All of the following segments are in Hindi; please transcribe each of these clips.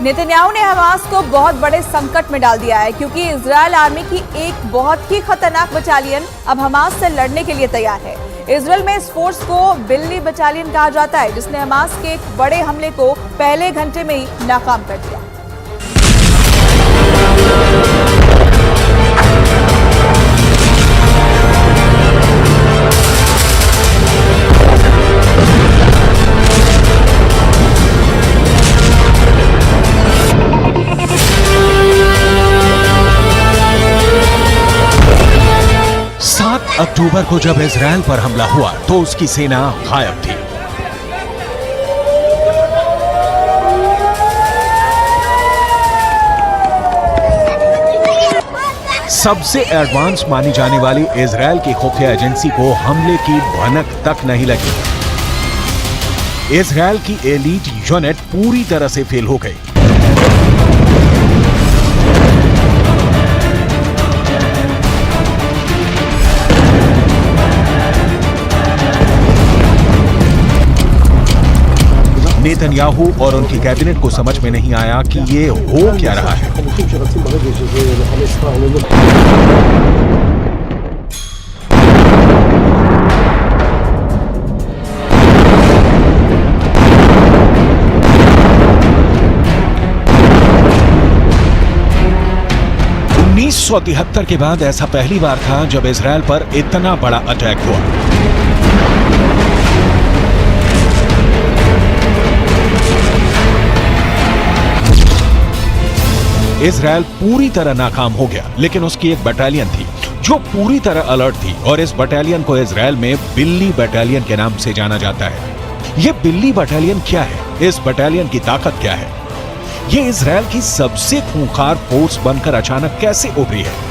नेतन्याहू ने हमास को बहुत बड़े संकट में डाल दिया है क्योंकि इजरायल आर्मी की एक बहुत ही खतरनाक बटालियन अब हमास से लड़ने के लिए तैयार है। इजरायल में इस फोर्स को बिल्ली बटालियन कहा जाता है, जिसने हमास के एक बड़े हमले को पहले घंटे में ही नाकाम कर दिया। 7 अक्टूबर को जब इजरायल पर हमला हुआ तो उसकी सेना गायब थी। सबसे एडवांस मानी जाने वाली इजरायल की खुफिया एजेंसी को हमले की भनक तक नहीं लगी। इजरायल की एलीट यूनिट पूरी तरह से फेल हो गई। नेतन्याहू और उनकी कैबिनेट को समझ में नहीं आया कि ये हो क्या रहा है। (1973) के बाद ऐसा पहली बार था जब इजरायल पर इतना बड़ा अटैक हुआ। इजरायल पूरी तरह नाकाम हो गया, लेकिन उसकी एक बटालियन थी जो पूरी तरह अलर्ट थी और इस बटालियन को इजरायल में बिल्ली बटालियन के नाम से जाना जाता है। यह बिल्ली बटालियन क्या है? इस बटालियन की ताकत क्या है? यह इजरायल की सबसे खूंखार फोर्स बनकर अचानक कैसे उभरी है?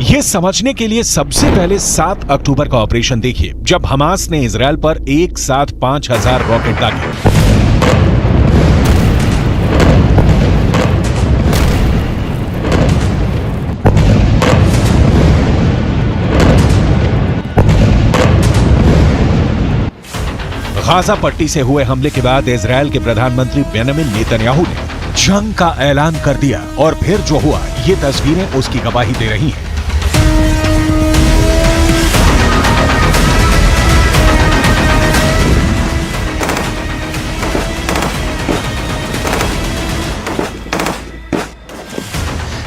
ये समझने के लिए सबसे पहले 7 अक्टूबर का ऑपरेशन देखिए, जब हमास ने इजरायल पर एक साथ 5000 रॉकेट दागे। गाजा पट्टी से हुए हमले के बाद इजरायल के प्रधानमंत्री बेंजामिन नेतन्याहू ने जंग का ऐलान कर दिया और फिर जो हुआ, ये तस्वीरें उसकी गवाही दे रही हैं।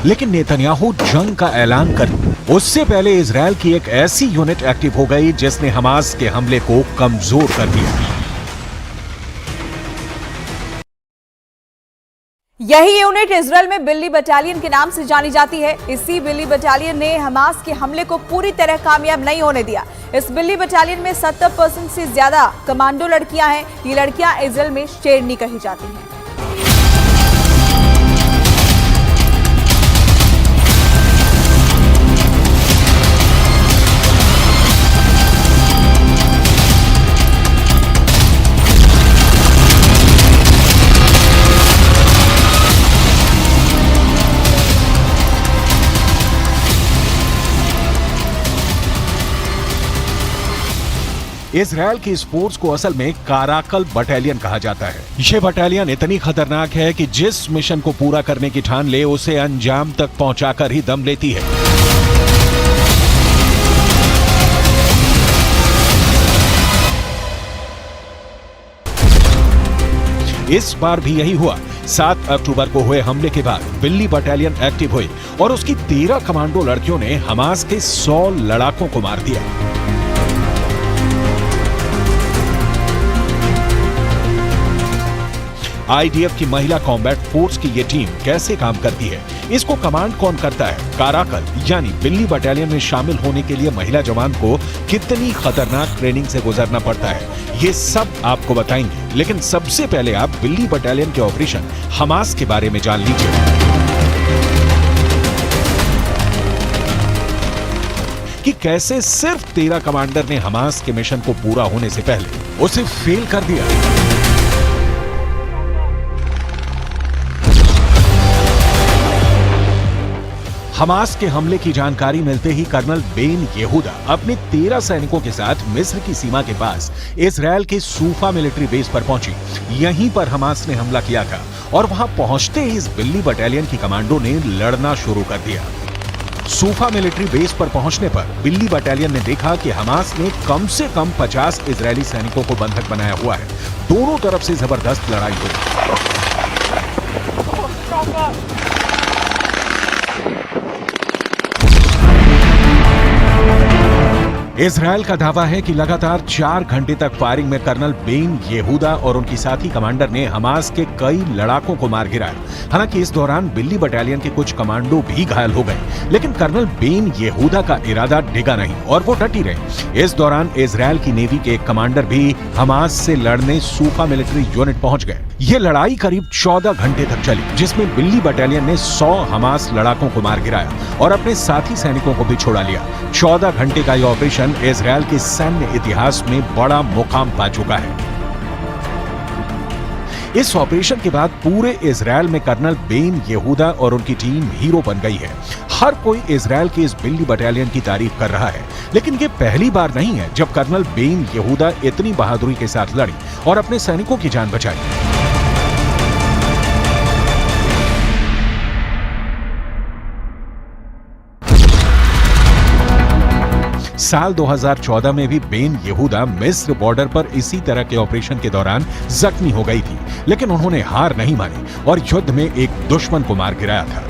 लेकिन नेतन्याहू जंग का ऐलान कर उससे पहले इजरायल की एक ऐसी यूनिट एक्टिव हो गई जिसने हमास के हमले को कमजोर कर दिया। यही यूनिट इजरायल में बिल्ली बटालियन के नाम से जानी जाती है। इसी बिल्ली बटालियन ने हमास के हमले को पूरी तरह कामयाब नहीं होने दिया। इस बिल्ली बटालियन में 70% से ज्यादा कमांडो लड़कियां हैं। ये लड़कियां इजरायल में शेरनी कही जाती हैं। इजरायल की इस फोर्स को असल में काराकल बटालियन कहा जाता है। यह बटालियन इतनी खतरनाक है कि जिस मिशन को पूरा करने की ठान ले उसे अंजाम तक पहुंचाकर ही दम लेती है। इस बार भी यही हुआ। 7 अक्टूबर को हुए हमले के बाद बिल्ली बटालियन एक्टिव हुई और उसकी 13 कमांडो लड़कियों ने हमास के 100 लड़ाकों को मार दिया। आईडीएफ की महिला कॉम्बैट फोर्स की ये टीम कैसे काम करती है, इसको कमांड कौन करता है, काराकल यानी बिल्ली बटालियन में शामिल होने के लिए महिला जवान को कितनी खतरनाक ट्रेनिंग से गुजरना पड़ता है, ये सब आपको बताएंगे। लेकिन सबसे पहले आप बिल्ली बटालियन के ऑपरेशन हमास के बारे में जान लीजिए कि कैसे सिर्फ 13 कमांडर ने हमास के मिशन को पूरा होने से पहले उसे फेल कर दिया। हमास के हमले की जानकारी मिलते ही कर्नल बेन यहूदा अपने 13 सैनिकों के साथ मिस्र की सीमा के पास इजरायल के सूफा मिलिट्री बेस पर पहुंची। यहीं पर हमास ने हमला किया था और वहां पहुंचते ही इस बिल्ली बटालियन की कमांडो ने लड़ना शुरू कर दिया। सूफा मिलिट्री बेस पर पहुंचने पर बिल्ली बटालियन ने देखा कि हमास ने कम से कम 50 इजरायली सैनिकों को बंधक बनाया हुआ है। दोनों तरफ से जबरदस्त लड़ाई हुई। इजरायल का दावा है कि लगातार 4 घंटे तक फायरिंग में कर्नल बेन यहूदा और उनकी साथी कमांडर ने हमास के कई लड़ाकों को मार गिराया। हालांकि इस दौरान बिल्ली बटालियन के कुछ कमांडो भी घायल हो गए, लेकिन कर्नल बेन यहूदा का इरादा डिगा नहीं और वो डटी रहे। इस दौरान इजरायल की नेवी के एक कमांडर भी हमास से लड़ने सूफा मिलिट्री यूनिट पहुंच गए। ये लड़ाई करीब 14 घंटे तक चली, जिसमें बिल्ली बटालियन ने 100 हमास लड़ाकों को मार गिराया और अपने साथी सैनिकों को भी छोड़ा लिया। 14 घंटे का यह ऑपरेशन इजरायल के सैन्य इतिहास में बड़ा मुकाम पा चुका है। इस ऑपरेशन के बाद पूरे इजरायल में कर्नल बेन यहूदा और उनकी टीम हीरो बन गई है। हर कोई इजरायल की इस बिल्ली बटालियन की तारीफ कर रहा है, लेकिन ये पहली बार नहीं है जब कर्नल बेन यहूदा इतनी बहादुरी के साथ लड़ी और अपने सैनिकों की जान बचाई। साल 2014 में भी बेन यहूदा मिस्र बॉर्डर पर इसी तरह के ऑपरेशन के दौरान जख्मी हो गई थी, लेकिन उन्होंने हार नहीं मानी और युद्ध में एक दुश्मन को मार गिराया था।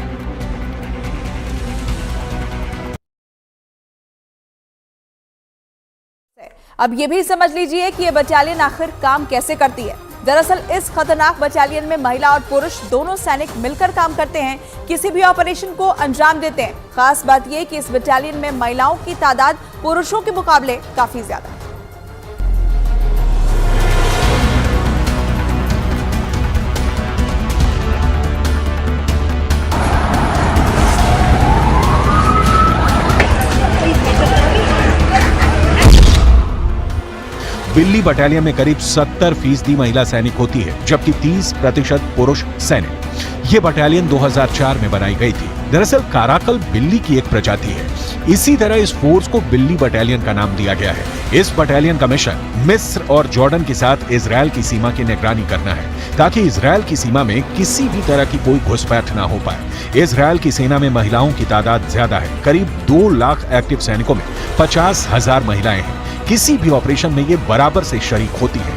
अब ये भी समझ लीजिए कि ये बटालियन आखिर काम कैसे करती है। दरअसल इस खतरनाक बटालियन में महिला और पुरुष दोनों सैनिक मिलकर काम करते हैं, किसी भी ऑपरेशन को अंजाम देते हैं। खास बात यह कि इस बटालियन में महिलाओं की तादाद पुरुषों के मुकाबले काफी ज्यादा है। बिल्ली बटालियन में करीब 70% महिला सैनिक होती है, जबकि 30% पुरुष सैनिक। ये बटालियन 2004 में बनाई गई थी। दरअसल काराकल बिल्ली की एक प्रजाति है। इसी तरह इस फोर्स को बिल्ली बटालियन का नाम दिया गया है। इस बटालियन का मिशन मिस्र और जॉर्डन के साथ इजरायल की सीमा की निगरानी करना है, ताकि इजरायल की सीमा में किसी भी तरह की कोई घुसपैठ ना हो पाए। इजरायल की सेना में महिलाओं की तादाद ज्यादा है। करीब 2 लाख एक्टिव सैनिकों में 50,000 महिलाएं हैं। किसी भी ऑपरेशन में ये बराबर से शरीक होती है।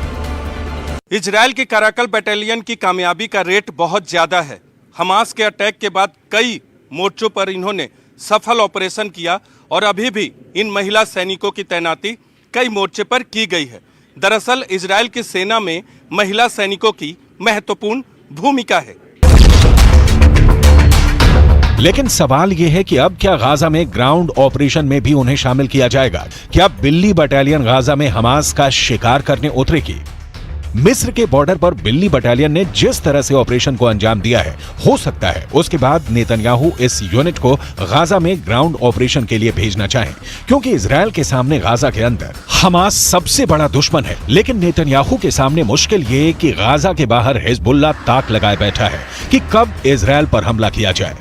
इजरायल के काराकल बटालियन की कामयाबी का रेट बहुत ज्यादा है। हमास के अटैक के बाद कई मोर्चों पर इन्होंने सफल ऑपरेशन किया और अभी भी इन महिला सैनिकों की तैनाती कई मोर्चे पर की गई है। दरअसल इजरायल की सेना में महिला सैनिकों की महत्वपूर्ण भूमिका है। लेकिन सवाल यह है कि अब क्या गाजा में ग्राउंड ऑपरेशन में भी उन्हें शामिल किया जाएगा? क्या बिल्ली बटालियन गाजा में हमास का शिकार करने उतरेगी? मिस्र के बॉर्डर पर बिल्ली बटालियन ने जिस तरह से ऑपरेशन को अंजाम दिया है, हो सकता है उसके बाद नेतन्याहू इस यूनिट को गाजा में ग्राउंड ऑपरेशन के लिए भेजना चाहें, क्योंकि इजरायल के सामने गाजा के अंदर हमास सबसे बड़ा दुश्मन है। लेकिन नेतन्याहू के सामने मुश्किल ये है कि गाजा के बाहर हिजबुल्लाह ताक लगाए बैठा है कि कब इजरायल पर हमला किया जाए।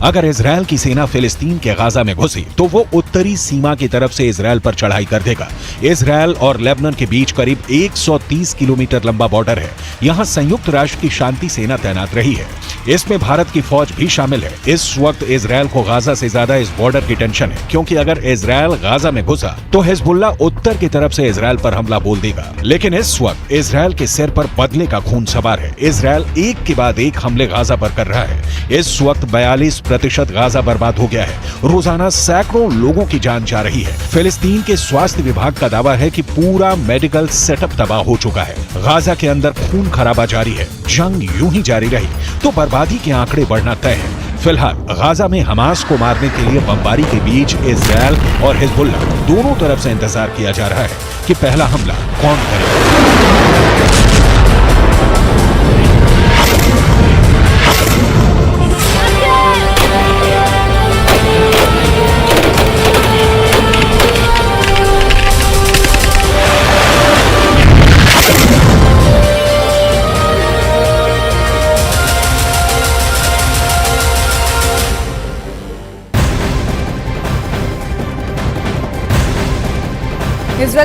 अगर इजरायल की सेना फिलिस्तीन के गाजा में घुसी तो वो उत्तरी सीमा की तरफ से इजरायल पर चढ़ाई कर देगा। इजरायल और लेबनान के बीच करीब 130 किलोमीटर लंबा बॉर्डर है। यहाँ संयुक्त राष्ट्र की शांति सेना तैनात रही है। इसमें भारत की फौज भी शामिल है। इस वक्त इजरायल को गाजा से ज्यादा इस बॉर्डर की टेंशन है, क्योंकि अगर इजरायल गाजा में घुसा तो हिजबुल्लाह उत्तर की तरफ से इजरायल पर हमला बोल देगा। लेकिन इस वक्त इजरायल के सिर पर बदले का खून सवार है। इजरायल एक के बाद एक हमले गाजा पर कर रहा है। इस वक्त 42% गाजा बर्बाद हो गया है। रोजाना सैकड़ों लोगों की जान जा रही है। फिलिस्तीन के स्वास्थ्य विभाग का दावा है कि पूरा मेडिकल सेटअप तबाह हो चुका है। गाजा के अंदर खून खराबा जारी है। जंग यूं ही जारी रही तो बर्बादी के आंकड़े बढ़ना तय है। फिलहाल गाजा में हमास को मारने के लिए बमबारी के बीच इजरायल और हिजबुल्लाह दोनों तरफ से इंतजार किया जा रहा है कि पहला हमला कौन करेगा। इसराइल